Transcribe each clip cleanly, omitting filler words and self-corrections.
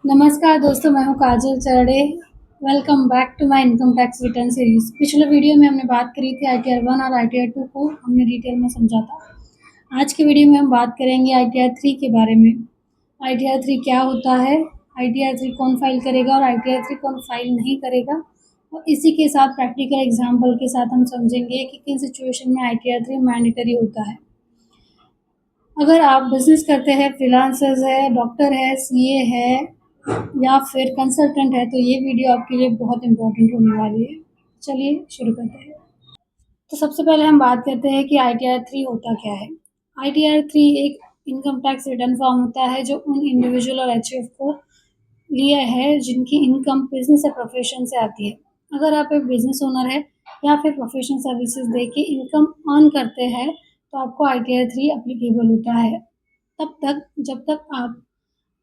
नमस्कार दोस्तों, मैं हूँ Kajal Charde. Welcome back to my income tax return series. पिछले वीडियो में हमने बात करी थी ITR 1 और ITR 2 को हमने डिटेल में समझा था। आज की वीडियो में हम बात करेंगे ITR 3 के बारे में। ITR 3 क्या होता है, ITR 3 कौन फाइल करेगा और ITR 3 कौन फाइल नहीं करेगा, और इसी के साथ प्रैक्टिकल एग्जाम्पल के साथ हम समझेंगे कि किन सिचुएशन में ITR 3 मैंडेटरी होता है। अगर आप बिजनेस करते हैं, फ्रीलांसर्स है, डॉक्टर है, CA है या फिर कंसल्टेंट है, तो ये वीडियो आपके लिए बहुत इम्पोर्टेंट होने वाली है। चलिए शुरू करते हैं। तो सबसे पहले हम बात करते हैं कि ITR 3 होता क्या है। ITR 3 एक इनकम टैक्स रिटर्न फॉर्म होता है जो उन इंडिविजुअल और HUF को लिए है जिनकी इनकम बिजनेस या प्रोफेशन से आती है। अगर आप एक बिजनेस ओनर है या फिर प्रोफेशनल सर्विसेज दे के इनकम अर्न करते हैं तो आपको ITR 3 एप्लीकेबल होता है, तब तक जब तक आप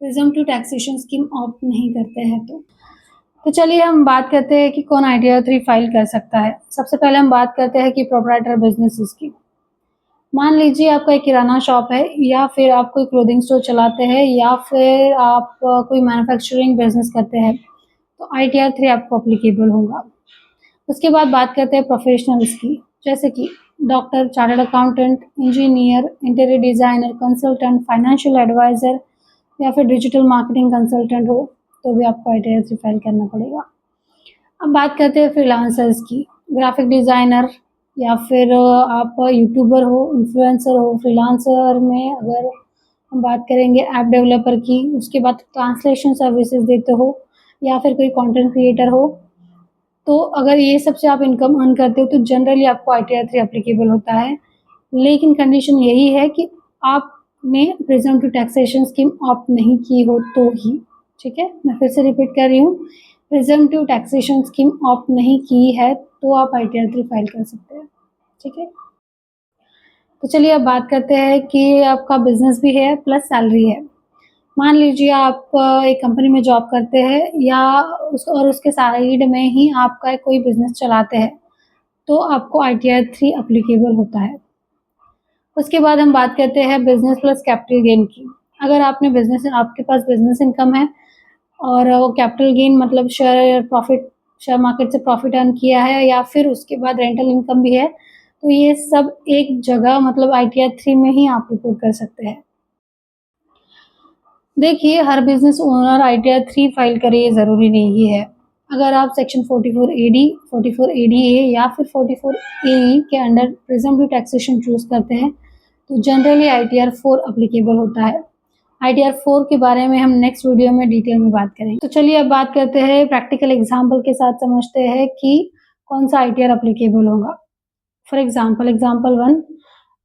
प्रिजम्पटिव टैक्सेशन स्कीम ऑप्ट नहीं करते हैं। तो चलिए हम बात करते हैं कि कौन ITR 3 फाइल कर सकता है। सबसे पहले हम बात करते हैं कि प्रोप्राइटर बिजनेसेस की। मान लीजिए आपका एक किराना शॉप है या फिर आप कोई क्लोथिंग स्टोर चलाते हैं या फिर आप कोई मैन्युफैक्चरिंग बिजनेस करते हैं, तो ITR 3 आपको अप्लीकेबल होगा। उसके बाद बात करते हैं प्रोफेशनल्स की, जैसे कि doctor, chartered accountant, engineer, interior designer, consultant, financial adviser या फिर डिजिटल मार्केटिंग कंसल्टेंट हो तो भी आपको ITR 3 फाइल करना पड़ेगा। अब बात करते हैं फ्रीलांसर्स की। ग्राफिक डिज़ाइनर या फिर आप यूट्यूबर हो, इन्फ्लुएंसर हो। फ्रीलांसर में अगर हम बात करेंगे ऐप डेवलपर की, उसके बाद ट्रांसलेशन सर्विसेज देते हो या फिर कोई कंटेंट क्रिएटर हो, तो अगर ये सब से आप इनकम अर्न करते हो तो जनरली आपको ITR 3 एप्लीकेबल होता है। लेकिन कंडीशन यही है कि आपने प्रिजम्पटिव टैक्सेशन स्कीम ऑप्ट नहीं की हो तो ही। ठीक है, मैं फिर से रिपीट कर रही हूँ, प्रिजम्पटिव टैक्सेशन स्कीम ऑप्ट नहीं की है तो आप ITR 3 फाइल कर सकते हैं। ठीक है, तो चलिए अब बात करते हैं कि आपका बिजनेस भी है प्लस सैलरी है। मान लीजिए आप एक कंपनी में जॉब करते हैं या उसके साइड में ही आपका कोई बिजनेस चलाते हैं, तो आपको ITR 3 एप्लीकेबल होता है। उसके बाद हम बात करते हैं बिजनेस प्लस कैपिटल गेन की। अगर आपके पास बिजनेस इनकम है और वो कैपिटल गेन मतलब शेयर मार्केट से प्रॉफिट अर्न किया है या फिर उसके बाद रेंटल इनकम भी है, तो ये सब एक जगह मतलब ITR 3 में ही आप रिपोर्ट कर सकते हैं। देखिए, हर बिजनेस ओनर ITR 3 फाइल करे ये ज़रूरी नहीं है। अगर आप सेक्शन 44AD, 44ADA या फिर 44AE के अंडर प्रिजम्पटिव टैक्सेशन चूज़ करते हैं तो जनरली ITR 4 एप्लीकेबल होता है। ITR 4 के बारे में हम नेक्स्ट वीडियो में डिटेल में बात करेंगे। तो चलिए अब बात करते हैं प्रैक्टिकल एग्जाम्पल के साथ, समझते हैं कि कौन सा ITR एप्लीकेबल होगा। For example 1,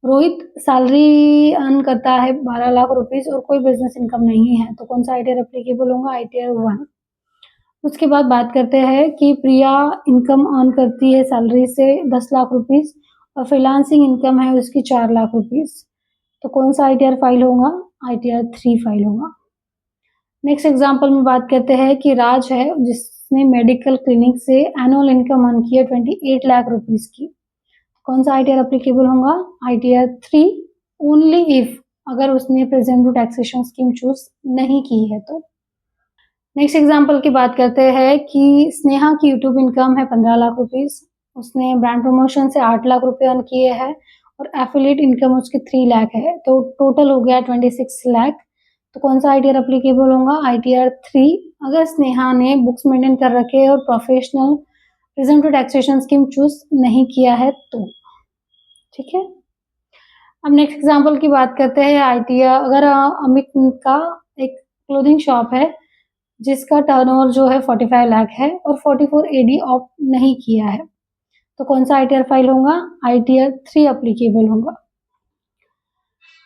Rohit salary earn करता है 12 लाख रुपीज़ और कोई बिजनेस इनकम नहीं है, तो कौन सा ITR एप्लीकेबल होगा? ITR 1। उसके बाद बात करते हैं कि प्रिया इनकम अर्न करती है सैलरी से 10 लाख रुपीज़ और फ्रीलांसिंग इनकम है उसकी 4 लाख रुपीज़, तो कौन सा ITR फाइल होगा? ITR 3 फाइल होगा। नेक्स्ट एग्जाम्पल में बात करते हैं कि राज है जिसने मेडिकल क्लिनिक से एनुअल इनकम अर्न की है 28 लाख रुपीज़ की, कौन सा ITR एप्लीकेबल होगा? ITR 3 ओनली इफ अगर उसने प्रिजम्पटिव टैक्सेशन स्कीम चूज नहीं की है तो। नेक्स्ट एग्जांपल की बात करते हैं कि स्नेहा की यूट्यूब इनकम है 15 लाख रुपीज़, उसने ब्रांड प्रमोशन से 8 लाख रुपए अर्न किए हैं और एफिलिएट इनकम उसके 3 लाख है, तो टोटल हो गया 26 लाख। तो कौन सा ITR एप्लीकेबल होगा? ITR 3 अगर स्नेहा ने बुक्स मेंटेन कर रखे हैं और professional presumptive taxation scheme choose नहीं किया है तो। ठीक है, अब नेक्स्ट एग्जांपल की बात करते हैं। ITR अगर अमित का एक क्लोथिंग शॉप है जिसका टर्नओवर जो है 45 लाख है और 44AD ऑप्ट नहीं किया है, तो कौन सा ITR फाइल होगा? ITR 3 एप्लीकेबल होगा।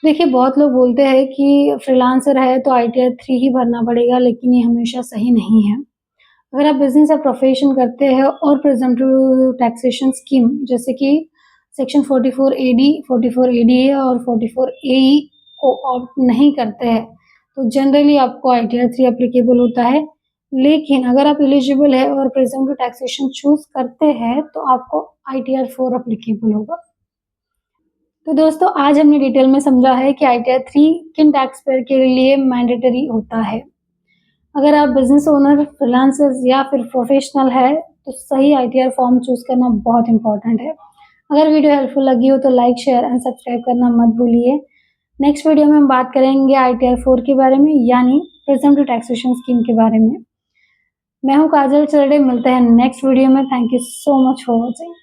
देखिए, बहुत लोग बोलते हैं कि फ्रीलांसर है तो ITR 3 ही भरना पड़ेगा, लेकिन ये हमेशा सही नहीं है। अगर आप बिजनेस या प्रोफेशन करते हैं और प्रिजम्पटिव टैक्सेशन स्कीम जैसे कि सेक्शन 44AD, 44ADA और 44AE को ऑप्ट नहीं करते हैं तो जनरली आपको ITR 3 एप्लीकेबल होता है। लेकिन अगर आप एलिजिबल है और प्रिजम्पटिव टैक्सेशन चूज करते हैं तो आपको ITR 4 एप्लीकेबल होगा। तो दोस्तों, आज हमने डिटेल में समझा है कि ITR 3 किन टैक्स पेयर के लिए मैंडेटरी होता है। अगर आप बिजनेस ओनर, फ्रीलांसर्स या फिर प्रोफेशनल है तो सही ITR फॉर्म चूज करना बहुत इंपॉर्टेंट है। अगर वीडियो हेल्पफुल लगी हो तो लाइक, शेयर एंड सब्सक्राइब करना मत भूलिए। नेक्स्ट वीडियो में हम बात करेंगे ITR 4 के बारे में, यानी प्रिजम्प्टिव टैक्सेशन स्कीम के बारे में। मैं हूं काजल चरडे, मिलते हैं नेक्स्ट वीडियो में। Thank you so much for watching.